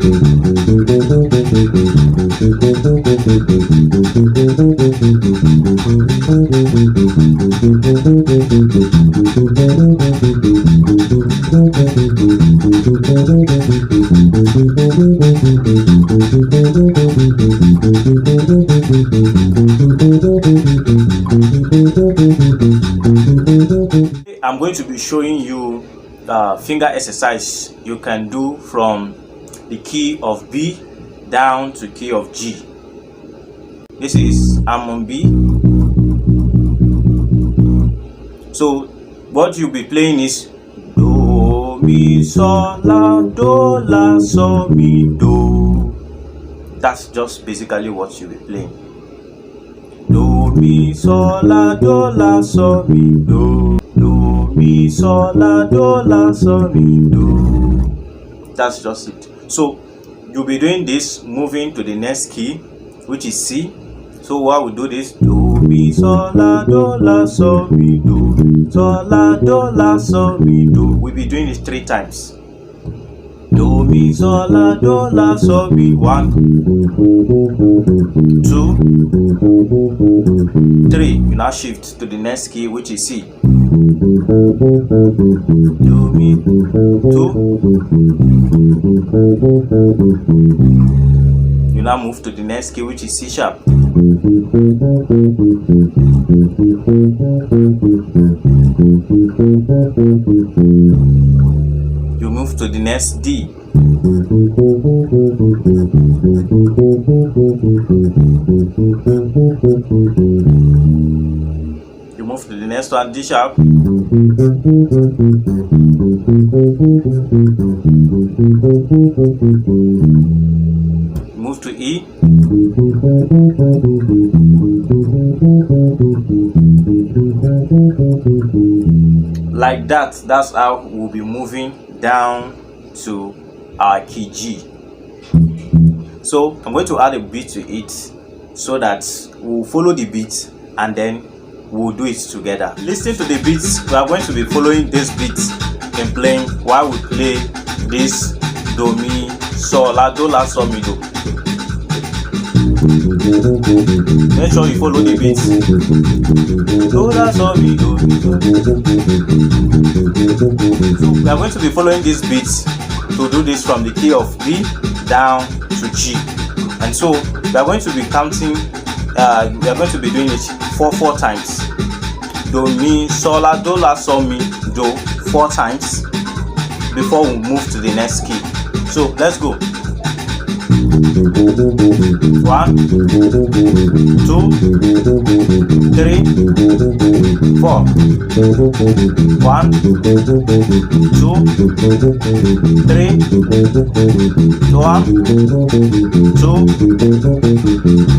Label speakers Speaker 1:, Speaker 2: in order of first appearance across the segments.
Speaker 1: I'm going to be showing you the finger exercise you can do from the key of B down to key of G. This is I'm on B. So what you'll be playing is do, mi, sol, la, sol, mi, do. That's just basically what you'll be playing. Do, mi, sol, la, sol, mi, do. Do, mi, sol, la, sol, mi, do. That's just it. So you'll be doing this, moving to the next key, which is C. So while we do this, do, mi, sol, la, sol, mi, do. Sol, la, sol, mi, do. We'll be doing it 3 times. Do, mi, sol, la, sol, mi. 1, 2, 3. You now shift to the next key, which is C. Do, mi, 2. You now move to the next key, which is C sharp. You move to the next D. You move to the next one, D sharp. Move to E. Like that. That's how we'll be moving down to our key G. So I'm going to add a beat to it so that we'll follow the beat and then we'll do it together. Listen to the beats. We are going to be following this beat and playing while we play this do, mi, sol, la, sol, mi, do. Make sure you follow the beats. Do, la, sol, mi, do, mi, do. So we are going to be following these beats to do this from the key of B down to G. And so we are going to be counting, we are going to be doing it 4 times. Do, mi, sol, la, sol, mi, do 4 times before we move to the next key. So let's go. 1, 2, 3, 4. 1, 2, 3, 1, 2,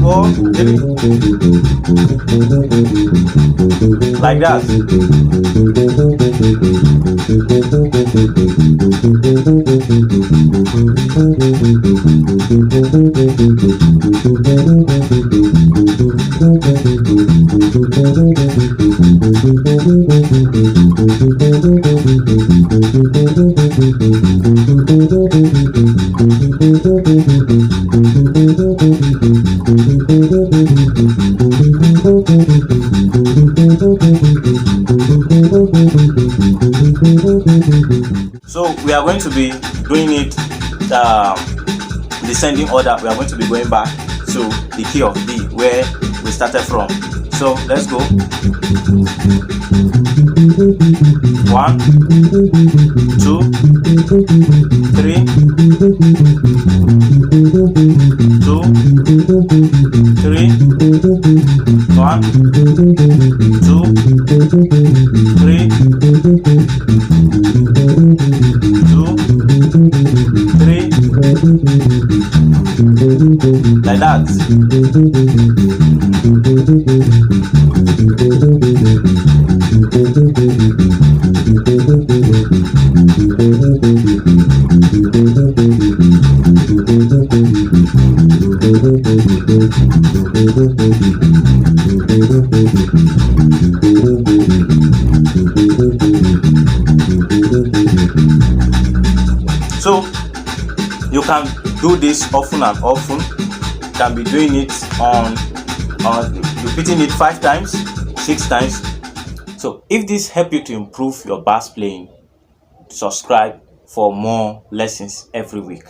Speaker 1: 4, 3. Like that. So we are going to be doing it descending order. We are going to be going back to the key of B where we started from. So let's go. 1, 2, 3, 2, 3, 1, 2, 3, 2, 3, like that. So you can do this often and often. You can be doing it on repeating it 5 times, 6 times. So if this help you to improve your bass playing, subscribe for more lessons every week.